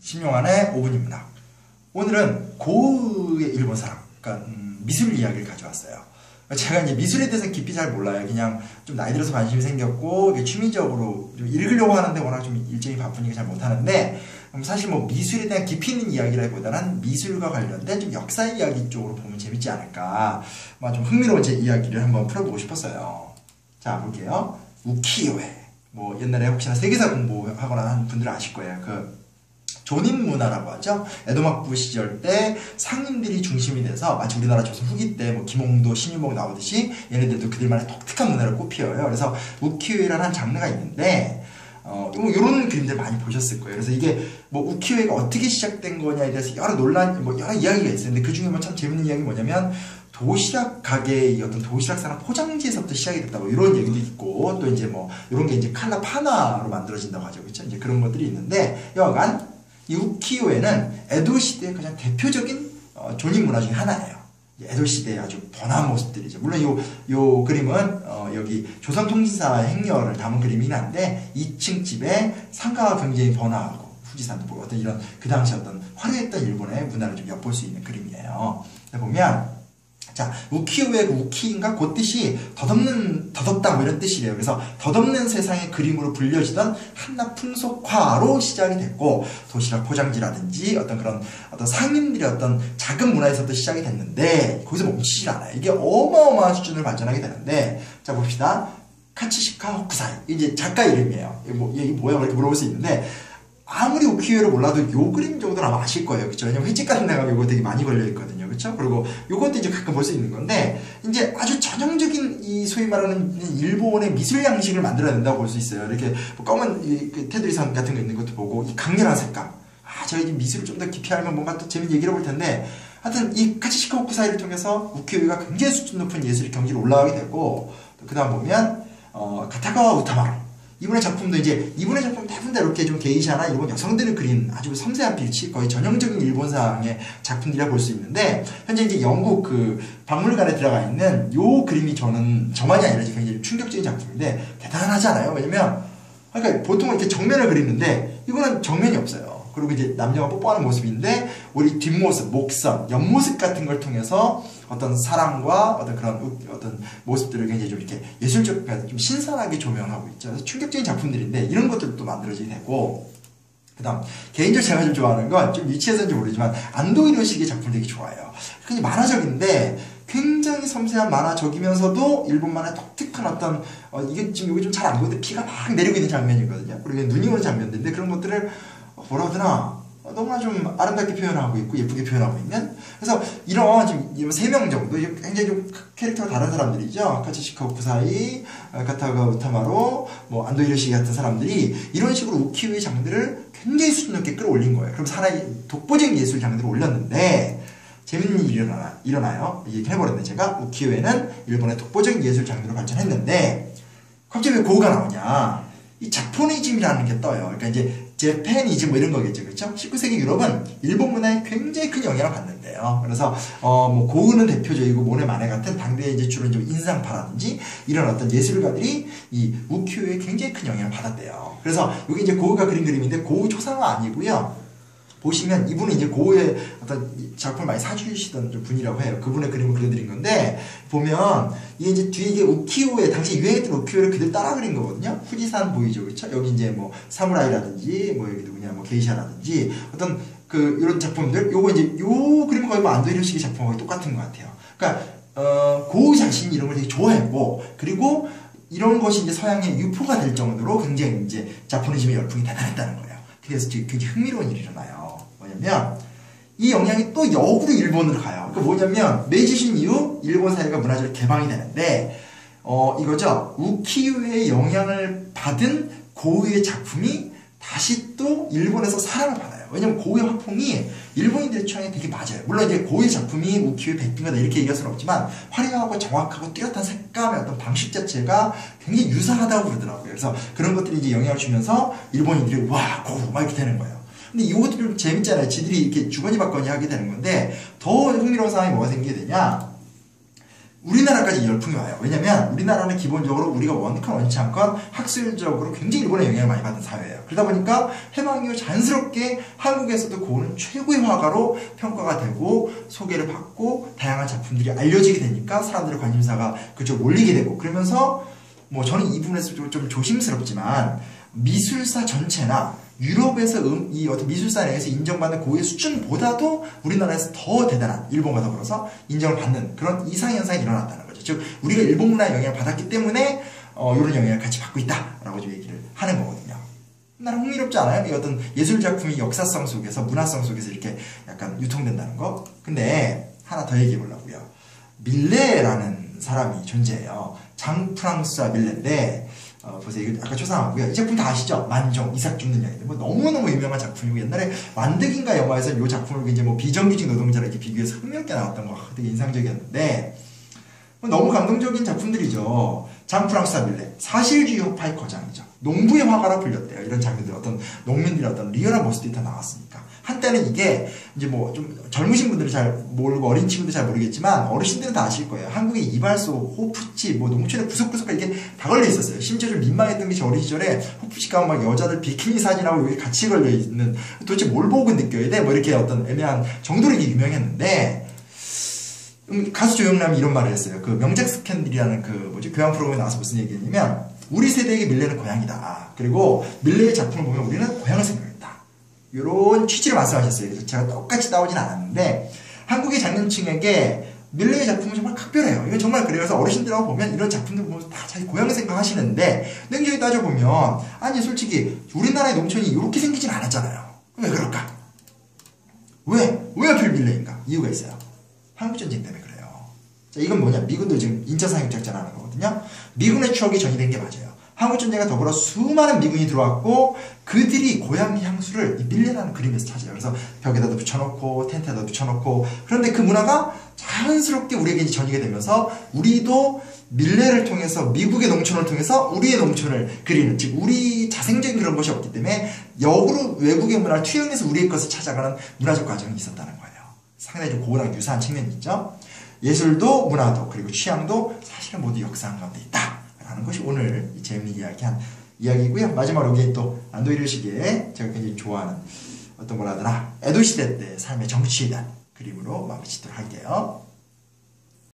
신용환의 5분 인문학. 오늘은 고흐의 일본 사랑, 그러니까 미술 이야기를 가져왔어요. 제가 이제 미술에 대해서 깊이 잘 몰라요. 그냥 좀 나이 들어서 관심이 생겼고 취미적으로 좀 읽으려고 하는데 워낙 좀 일정이 바쁘니까 잘 못하는데, 사실 뭐 미술에 대한 깊이 있는 이야기라기보다는 미술과 관련된 좀 역사 이야기 쪽으로 보면 재밌지 않을까, 좀 흥미로운 제 이야기를 한번 풀어보고 싶었어요. 자, 볼게요. 우키요에, 뭐 옛날에 혹시나 세계사 공부하거나 한 분들은 아실 거예요. 그 조님 문화라고 하죠. 에도막부 시절 때 상인들이 중심이 돼서 마치 우리나라 조선 후기 때 뭐 김홍도, 신유목 나오듯이 얘네들도 그들만의 독특한 문화를 꽃피워요. 그래서 우키요에라는 한 장르가 있는데, 이런 그림들 많이 보셨을 거예요. 그래서 이게 뭐 우키요에가 어떻게 시작된 거냐에 대해서 여러 논란, 여러 이야기가 있어요. 근데 그 중에 참 재밌는 이야기 뭐냐면, 도시락 가게의 어떤 도시락 사는 포장지에서부터 시작이 됐다고 이런 얘기도 있고, 또 이제 뭐 이런 게 이제 칼라 파나로 만들어진다고 하죠. 그렇죠? 이제 그런 것들이 있는데, 여하간 이 우키요에는 에도 시대의 가장 대표적인 조님 문화 중에 하나예요. 에도 시대의 아주 번화한 모습들이죠. 물론 요 그림은 여기 조선통치사 행렬을 담은 그림이긴 한데, 2층 집에 상가가 굉장히 번화하고 후지산도 보고 어떤 이런 그 당시 어떤 화려했던 일본의 문화를 좀 엿볼 수 있는 그림이에요. 보면, 자, 우키요의 우키인가? 그 뜻이 덧없다 뭐 이런 뜻이래요. 그래서 덧없는 세상의 그림으로 불려지던 한낱 풍속화로 시작이 됐고, 도시락 포장지라든지 어떤 그런 상인들의 어떤 작은 문화에서부터 시작이 됐는데, 거기서 멈추질 않아요. 이게 어마어마한 수준을 발전하게 되는데, 자, 봅시다. 카츠시카 호쿠사이. 이제 작가 이름이에요. 이게 뭐야? 이렇게 물어볼 수 있는데, 아무리 우키요를 몰라도 요 그림 정도는 아마 아실 거예요. 그쵸? 왜냐면 횟집 같은 데 가면 요거 되게 많이 걸려있거든요. 그쵸? 그리고 요것도 이제 가끔 볼 수 있는 건데, 이제 아주 전형적인 이 소위 말하는 일본의 미술 양식을 만들어낸다고 볼 수 있어요. 이렇게 검은 테두리선 같은 거 있는 것도 보고, 이 강렬한 색감. 제가 이제 미술을 좀 더 깊이 알면 뭔가 또 재밌는 얘기를 볼 텐데, 하여튼 이 카츠시카 호쿠사이를 통해서 우키요가 굉장히 수준 높은 예술의 경지로 올라가게 되고, 그 다음 보면, 가타가와 우타마루. 이분의 작품 대부분 다 이렇게 좀 게이샤나 일본 여성들을 그린 아주 섬세한 필치, 거의 전형적인 일본상의 작품들이라 볼 수 있는데, 현재 이제 영국 그 박물관에 들어가 있는 요 그림이 저만이 아니라 굉장히 충격적인 작품인데, 대단하잖아요. 왜냐면, 그러니까 보통은 이렇게 정면을 그리는데, 이거는 정면이 없어요. 그리고 이제 남녀가 뽀뽀하는 모습인데, 우리 뒷모습, 목선, 옆모습 같은 걸 통해서 어떤 사랑과 어떤 모습들을 굉장히 좀 이렇게 예술적, 좀 신선하게 조명하고 있죠. 그래서 충격적인 작품들인데, 이런 것들도 만들어지게 되고, 그 다음, 개인적으로 제가 좀 좋아하는 건, 좀 유치해서인지 모르지만, 안도 히로시기의 작품 되게 좋아해요. 굉장히 만화적인데, 굉장히 섬세한 만화적이면서도 일본만의 독특한 어떤, 이게 지금 여기 좀 잘 안 보이는데 피가 막 내리고 있는 장면이거든요. 그리고 눈이 오는 장면들인데, 그런 것들을 뭐라 하더나, 너무나 좀 아름답게 표현하고 있고 예쁘게 표현하고 있는. 그래서 이런 지금 3명 정도 굉장히 좀 캐릭터가 다른 사람들이죠. 카츠시카 호쿠사이, 가타가 우타마로, 뭐 안도 히로시기 같은 사람들이 이런 식으로 우키요의 장르를 굉장히 수준 높게 끌어올린 거예요. 그럼 하나의 독보적인 예술 장르를 올렸는데, 재밌는 일이 일어나요. 얘기를 해버렸네. 제가 우키요에는 일본의 독보적인 예술 장르로 발전했는데, 갑자기 왜 고흐가 나오냐? 이 자포니즘이라는 게 떠요. 그러니까 이제 제페니즘 뭐 이런 거겠죠. 그렇죠? 19세기 유럽은 일본 문화에 굉장히 큰 영향을 받는데요. 그래서 뭐 고흐는 대표적이고 모네 마네 같은 당대의 이제 주로 좀 인상파라든지 이런 어떤 예술가들이 이 우키요에 굉장히 큰 영향을 받았대요. 그래서 여기 이제 고흐가 그린 그림인데, 고흐 초상화 아니고요. 보시면 이분은 이제 고흐의 어떤 작품을 많이 사주시던 분이라고 해요. 그분의 그림을 그려드린 건데, 보면 이게 이제 뒤에 이게 우키요에 당시 유행했던 우키요를 그대로 따라 그린 거거든요. 후지산 보이죠, 그렇죠? 여기 이제 뭐 사무라이라든지 뭐 여기 누구냐 뭐 게이샤라든지 어떤 그 이런 작품들, 요거 이제 요 그림은 거의 뭐 안도 히로시기 작품하고 똑같은 것 같아요. 그러니까 고흐 자신이 이런 걸 되게 좋아했고, 그리고 이런 것이 이제 서양의 유포가 될 정도로 굉장히 이제 자포니즘의 열풍이 대단했다는 거예요. 그래서 굉장히 흥미로운 일이 일어나요. 뭐냐면 이 영향이 또 역으로 일본으로 가요. 그러니까 뭐냐면 메이지 신 이후 일본 사회가 문화적으로 개방이 되는데, 이거죠. 우키요의 영향을 받은 고흐의 작품이 다시 또 일본에서 사랑을 받아요. 왜냐면 고흐의 화풍이 일본인들의 취향에 되게 맞아요. 물론 이제 고흐의 작품이 우키요의 백빙이다 이렇게 얘기할 수는 없지만, 화려하고 정확하고 뚜렷한 색감의 어떤 방식 자체가 굉장히 유사하다고 그러더라고요. 그래서 그런 것들이 이제 영향을 주면서 일본인들이 와, 고흐 막 이렇게 되는 거예요. 근데 이것도 좀 재밌잖아요. 지들이 이렇게 주거니 받거니 하게 되는 건데, 더 흥미로운 상황이 뭐가 생기게 되냐? 우리나라까지 이 열풍이 와요. 왜냐면 우리나라는 기본적으로 우리가 원치 않건 학술적으로 굉장히 일본의 영향을 많이 받은 사회예요. 그러다 보니까 해방 이후 자연스럽게 한국에서도 고흐는 최고의 화가로 평가가 되고 소개를 받고 다양한 작품들이 알려지게 되니까 사람들의 관심사가 그쪽 몰리게 되고, 그러면서 뭐 저는 이 부분에서 좀 조심스럽지만 미술사 전체나 유럽에서 이 어떤 미술사 내에서 인정받는 고유의 수준보다도 우리나라에서 더 대단한, 일본과 더불어서 인정을 받는 그런 이상현상이 일어났다는 거죠. 즉 우리가 일본 문화의 영향을 받았기 때문에 이런 영향을 같이 받고 있다라고 좀 얘기를 하는 거거든요. 나는 흥미롭지 않아요? 이 어떤 예술 작품이 역사성 속에서, 문화성 속에서 이렇게 약간 유통된다는 거. 근데 하나 더 얘기해 보려고요. 밀레라는 사람이 존재해요. 장 프랑스와 밀레인데 보세요. 이거 아까 초상하고요. 이 작품 다 아시죠? 만종, 이삭 죽는 여인. 뭐 너무너무 유명한 작품이고, 옛날에 완득인가 영화에서 이 작품을 이제 뭐 비정규직 노동자를 이렇게 비교해서 흥미롭게 나왔던 거 되게 인상적이었는데, 뭐 너무 감동적인 작품들이죠. 장 프랑스와 밀레, 사실주의파의 거장이죠. 농부의 화가라 불렸대요. 이런 장면들, 어떤 농민들의 어떤 리얼한 모습들이 다 나왔으니까. 한때는 이게 이제 뭐 좀 젊으신 분들은 잘 모르고 어린 친구들 잘 모르겠지만 어르신들은 다 아실 거예요. 한국의 이발소, 호프집, 뭐 농촌에 구석구석 이렇게 다 걸려 있었어요. 심지어 좀 민망했던 게 저 어린 시절에 호프집 가면 막 여자들 비키니 사진하고 여기 같이 걸려 있는, 도대체 뭘 보고 느껴야 돼? 뭐 이렇게 어떤 애매한 정도로 이게 유명했는데, 가수 조영남이 이런 말을 했어요. 그 명작 스캔들이라는 그 뭐지 교양 프로그램에 나와서 무슨 얘기했냐면, 우리 세대에게 밀레는 고향이다. 그리고 밀레의 작품을 보면 우리는 고향을 생각했다. 이런 취지를 말씀하셨어요. 그래서 제가 똑같이 따오진 않았는데, 한국의 장년층에게 밀레의 작품은 정말 각별해요. 이건 정말 그래요. 그래서 어르신들하고 보면 이런 작품들 보면 다 자기 고향을 생각하시는데, 냉정히 따져보면 아니 솔직히 우리나라의 농촌이 이렇게 생기진 않았잖아요. 왜 그럴까? 왜 하필 밀레인가? 이유가 있어요. 한국전쟁 때문에 그래요. 자, 이건 뭐냐? 미군도 지금 인천 상륙작전하는 거거든요. 미군의 추억이 전이된 게 맞아요. 한국전쟁과 더불어 수많은 미군이 들어왔고, 그들이 고향 향수를 이 밀레라는 그림에서 찾아요. 그래서 벽에다도 붙여놓고 텐트에다 붙여놓고, 그런데 그 문화가 자연스럽게 우리에게 전이게 되면서 우리도 밀레를 통해서, 미국의 농촌을 통해서 우리의 농촌을 그리는, 즉 우리 자생적인 그런 것이 없기 때문에 역으로 외국의 문화를 투영해서 우리의 것을 찾아가는 문화적 과정이 있었다는 거예요. 상당히 좀 고흐랑 유사한 측면이 있죠. 예술도 문화도 그리고 취향도 사실은 모두 역사 가운데 있다라는 것이 오늘 재미있는 이야기한 이야기고요. 마지막으로 여기 또 안도 히로시게의 제가 굉장히 좋아하는 어떤 뭐라 하더라, 에도 시대 때 삶의 정치에 대한 그림으로 마무리 짓도록 할게요.